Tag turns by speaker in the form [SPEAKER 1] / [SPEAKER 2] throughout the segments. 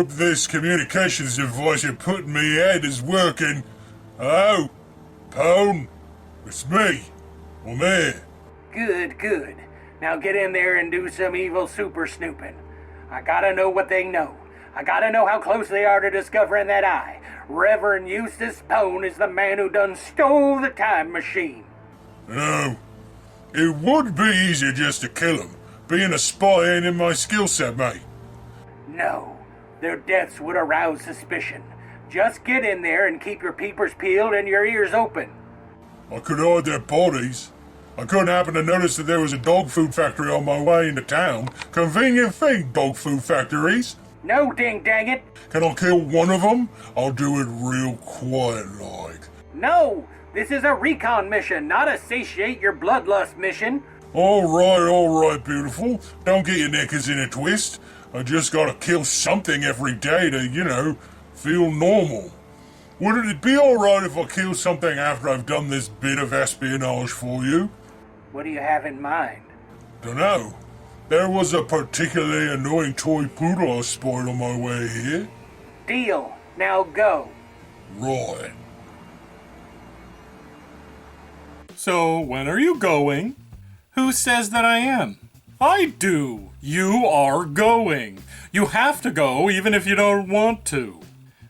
[SPEAKER 1] hope this communications device you put in me head is working. Hello? Pone? It's me. I'm here.
[SPEAKER 2] Good. Now get in there and do some evil super snooping. I gotta know what they know. I gotta know how close they are to discovering that I, Reverend Eustace Pone, is the man who done stole the time machine.
[SPEAKER 1] No. It would be easier just to kill him. Being a spy ain't in my skill set, mate.
[SPEAKER 2] No, their deaths would arouse suspicion. Just get in there and keep your peepers peeled and your ears open.
[SPEAKER 1] I could hide their bodies. I couldn't happen to notice that there was a dog food factory on my way into town. Convenient thing, dog food factories.
[SPEAKER 2] No, ding dang it.
[SPEAKER 1] Can I kill one of them? I'll do it real quiet-like.
[SPEAKER 2] No, this is a recon mission, not a satiate your bloodlust mission.
[SPEAKER 1] All right, beautiful. Don't get your knickers in a twist. I just gotta kill something every day to, feel normal. Would it be alright if I kill something after I've done this bit of espionage for you?
[SPEAKER 2] What do you have in mind?
[SPEAKER 1] Dunno. There was a particularly annoying toy poodle I spotted on my way here.
[SPEAKER 2] Deal. Now go.
[SPEAKER 1] Right.
[SPEAKER 3] So, when are you going? Who says that I am? I do. You are going. You have to go even if you don't want to.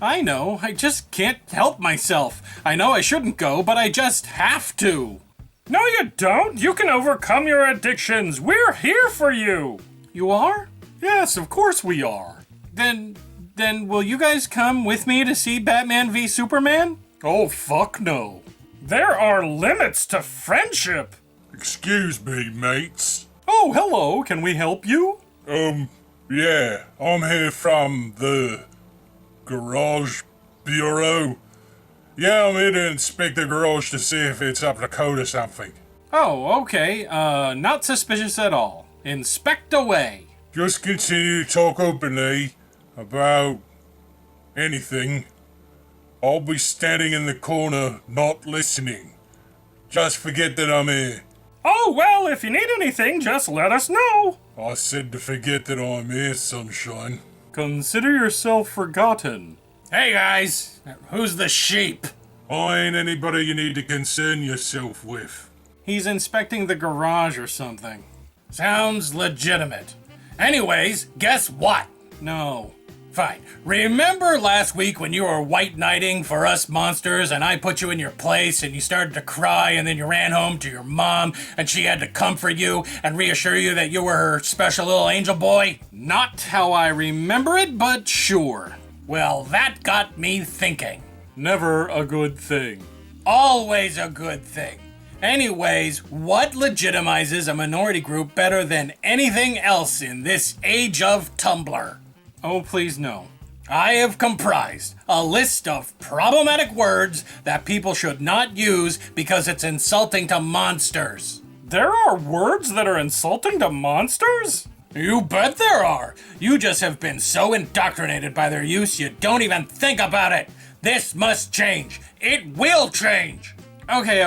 [SPEAKER 3] I know, I just can't help myself. I know I shouldn't go, but I just have to. No, you don't. You can overcome your addictions. We're here for you. You are? Yes, of course we are. Then will you guys come with me to see Batman v Superman? Oh, fuck no. There are limits to friendship.
[SPEAKER 1] Excuse me, mates.
[SPEAKER 3] Oh, hello. Can we help you?
[SPEAKER 1] Yeah. I'm here from the Garage Bureau. Yeah, I'm here to inspect the garage to see if it's up to code or something.
[SPEAKER 3] Oh, okay. Not suspicious at all. Inspect away.
[SPEAKER 1] Just continue to talk openly about anything. I'll be standing in the corner, not listening. Just forget that I'm here.
[SPEAKER 3] Oh, well, if you need anything, just let us know.
[SPEAKER 1] I said to forget that I'm here, sunshine.
[SPEAKER 3] Consider yourself forgotten. Hey, guys. Who's the sheep?
[SPEAKER 1] I ain't anybody you need to concern yourself with.
[SPEAKER 3] He's inspecting the garage or something. Sounds legitimate. Anyways, guess what? No. Fine. Remember last week when you were white knighting for us monsters and I put you in your place and you started to cry and then you ran home to your mom and she had to comfort you and reassure you that you were her special little angel boy? Not how I remember it, but sure. Well, that got me thinking. Never a good thing. Always a good thing. Anyways, what legitimizes a minority group better than anything else in this age of Tumblr? Oh, please no. I have comprised a list of problematic words that people should not use because it's insulting to monsters. There are words that are insulting to monsters? You bet there are. You just have been so indoctrinated by their use you don't even think about it. This must change. It will change. Okay.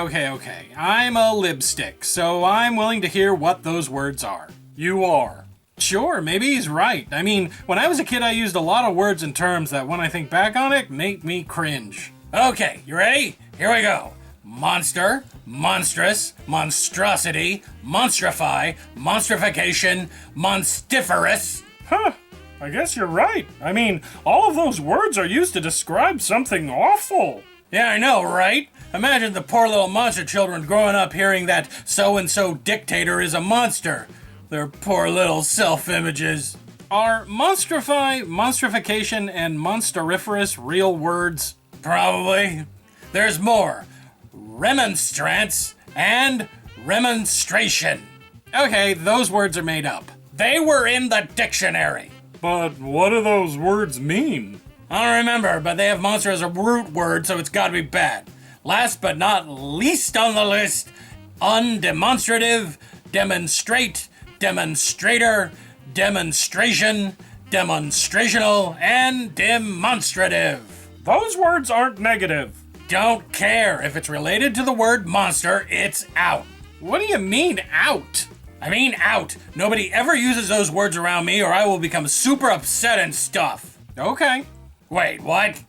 [SPEAKER 3] I'm a lipstick, so I'm willing to hear what those words are. You are. Sure, maybe he's right. I mean, when I was a kid, I used a lot of words and terms that, when I think back on it, make me cringe. Okay, you ready? Here we go. Monster, monstrous, monstrosity, monstrify, monstrification, monstiferous. Huh, I guess you're right. I mean, all of those words are used to describe something awful. Yeah, I know, right? Imagine the poor little monster children growing up hearing that so-and-so dictator is a monster. Their poor little self-images. Are monstrify, monstrification, and monsteriferous real words? Probably. There's more. Remonstrance and remonstration. Okay, those words are made up. They were in the dictionary. But what do those words mean? I don't remember, but they have monster as a root word, so it's gotta be bad. Last but not least on the list, undemonstrative, demonstrate, demonstrator, demonstration, demonstrational, and demonstrative. Those words aren't negative. Don't care. If it's related to the word monster, it's out. What do you mean, out? I mean out. Nobody ever uses those words around me or I will become super upset and stuff. Okay. Wait, what?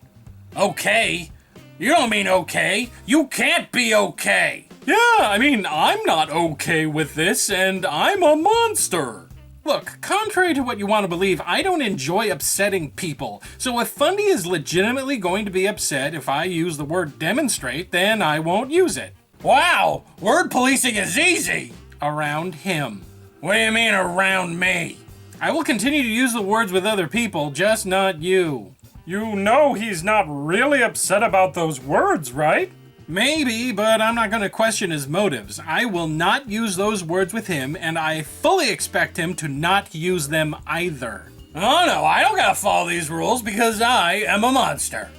[SPEAKER 3] Okay? You don't mean okay. You can't be okay. Yeah, I mean, I'm not okay with this, and I'm a monster. Look, contrary to what you want to believe, I don't enjoy upsetting people. So if Fundy is legitimately going to be upset if I use the word demonstrate, then I won't use it. Wow, word policing is easy. Around him. What do you mean around me? I will continue to use the words with other people, just not you. You know he's not really upset about those words, right? Maybe, but I'm not going to question his motives. I will not use those words with him, and I fully expect him to not use them either. Oh no, I don't gotta follow these rules because I am a monster.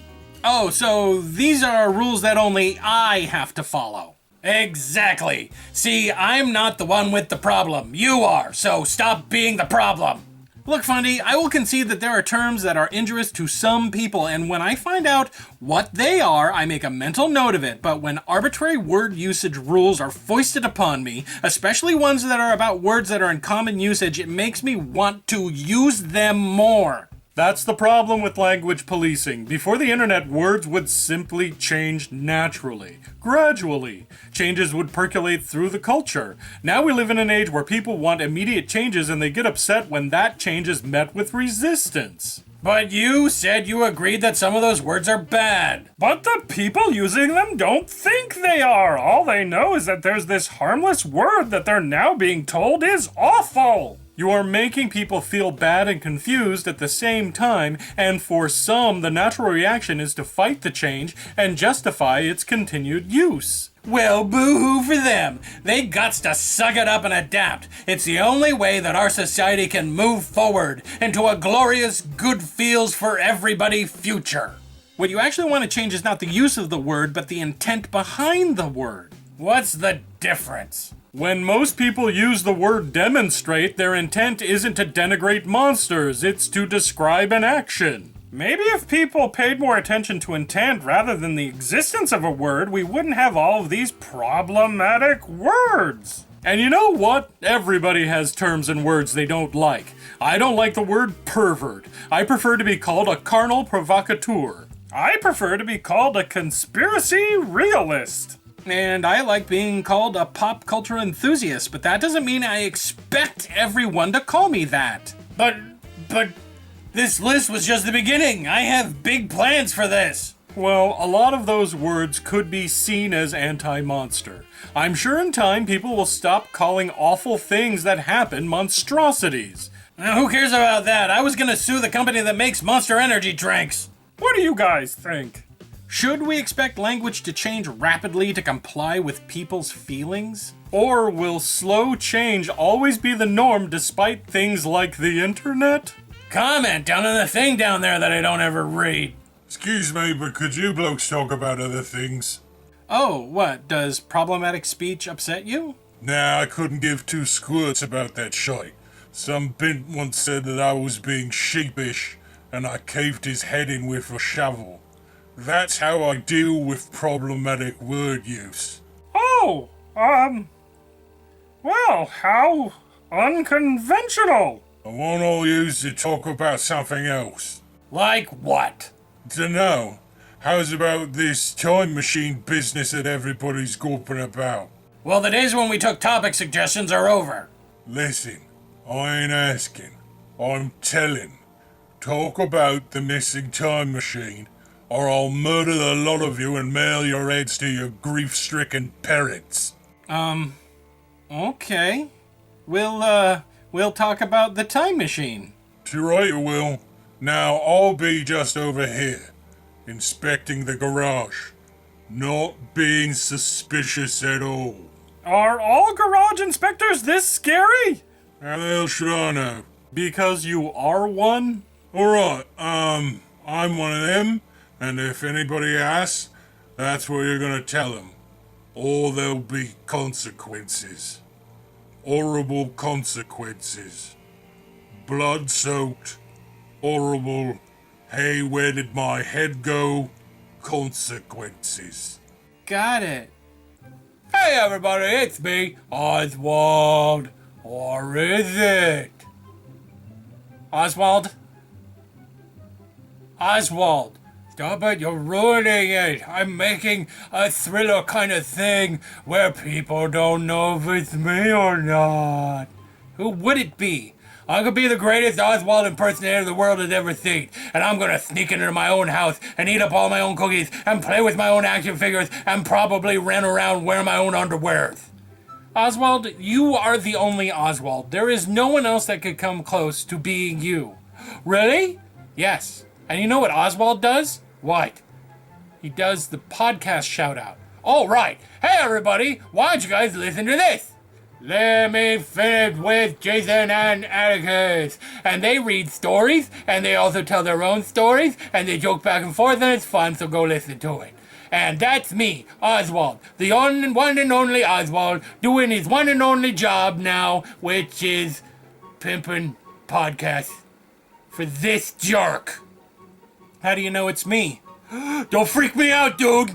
[SPEAKER 3] Oh, so these are rules that only I have to follow. Exactly. See, I'm not the one with the problem. You are, so stop being the problem. Look, Fundy, I will concede that there are terms that are injurious to some people, and when I find out what they are, I make a mental note of it. But when arbitrary word usage rules are foisted upon me, especially ones that are about words that are in common usage, it makes me want to use them more. That's the problem with language policing. Before the internet, words would simply change naturally, gradually. Changes would percolate through the culture. Now we live in an age where people want immediate changes and they get upset when that change is met with resistance. But you said you agreed that some of those words are bad. But the people using them don't think they are. All they know is that there's this harmless word that they're now being told is awful. You are making people feel bad and confused at the same time, and for some, the natural reaction is to fight the change and justify its continued use. Well, boo-hoo for them. They gots to suck it up and adapt. It's the only way that our society can move forward into a glorious good feels for everybody future. What you actually want to change is not the use of the word, but the intent behind the word. What's the difference? When most people use the word demonstrate, their intent isn't to denigrate monsters, it's to describe an action. Maybe if people paid more attention to intent rather than the existence of a word, we wouldn't have all of these problematic words. And you know what? Everybody has terms and words they don't like. I don't like the word pervert. I prefer to be called a carnal provocateur. I prefer to be called a conspiracy realist. And I like being called a pop culture enthusiast, but that doesn't mean I expect everyone to call me that. But this list was just the beginning. I have big plans for this. Well, a lot of those words could be seen as anti-monster. I'm sure in time people will stop calling awful things that happen monstrosities. Now, who cares about that? I was gonna sue the company that makes Monster Energy drinks. What do you guys think? Should we expect language to change rapidly to comply with people's feelings? Or will slow change always be the norm despite things like the internet? Comment down on the thing down there that I don't ever read.
[SPEAKER 1] Excuse me, but could you blokes talk about other things?
[SPEAKER 3] Oh, what? Does problematic speech upset you?
[SPEAKER 1] Nah, I couldn't give two squirts about that shite. Some bint once said that I was being sheepish, and I caved his head in with a shovel. That's how I deal with problematic word use.
[SPEAKER 3] Oh, well, how unconventional.
[SPEAKER 1] I want all yous to talk about something else.
[SPEAKER 3] Like what?
[SPEAKER 1] Dunno. How's about this time machine business that everybody's gawping about?
[SPEAKER 3] Well, the days when we took topic suggestions are over.
[SPEAKER 1] Listen, I ain't asking. I'm telling. Talk about the missing time machine, or I'll murder the lot of you and mail your heads to your grief-stricken parents.
[SPEAKER 3] Okay. We'll talk about the time machine.
[SPEAKER 1] To right, Will. Now, I'll be just over here, inspecting the garage, not being suspicious at all.
[SPEAKER 3] Are all garage inspectors this scary?
[SPEAKER 1] How the hell should I know?
[SPEAKER 3] Because you are one?
[SPEAKER 1] Alright, I'm one of them, and if anybody asks, that's what you're gonna tell them. Or there'll be consequences. Horrible consequences. Blood-soaked, horrible, hey, where did my head go? Consequences.
[SPEAKER 3] Got it. Hey everybody, it's me, Oswald. Or is it? Oswald? Oswald, stop it, you're ruining it. I'm making a thriller kind of thing where people don't know if it's me or not. Who would it be? I could be the greatest Oswald impersonator the world has ever seen, and I'm gonna sneak into my own house and eat up all my own cookies and play with my own action figures and probably run around wearing my own underwears. Oswald, you are the only Oswald. There is no one else that could come close to being you. Really? Yes. And you know what Oswald does? What? He does the podcast shout out. All right. Hey, everybody. Why don't you guys listen to this? Lemme Finish with Jason and Atticus. And they read stories, and they also tell their own stories, and they joke back and forth, and it's fun, so go listen to it. And that's me, Oswald, the one and only Oswald, doing his one and only job now, which is pimping podcasts for this jerk. How do you know it's me? Don't freak me out, dude!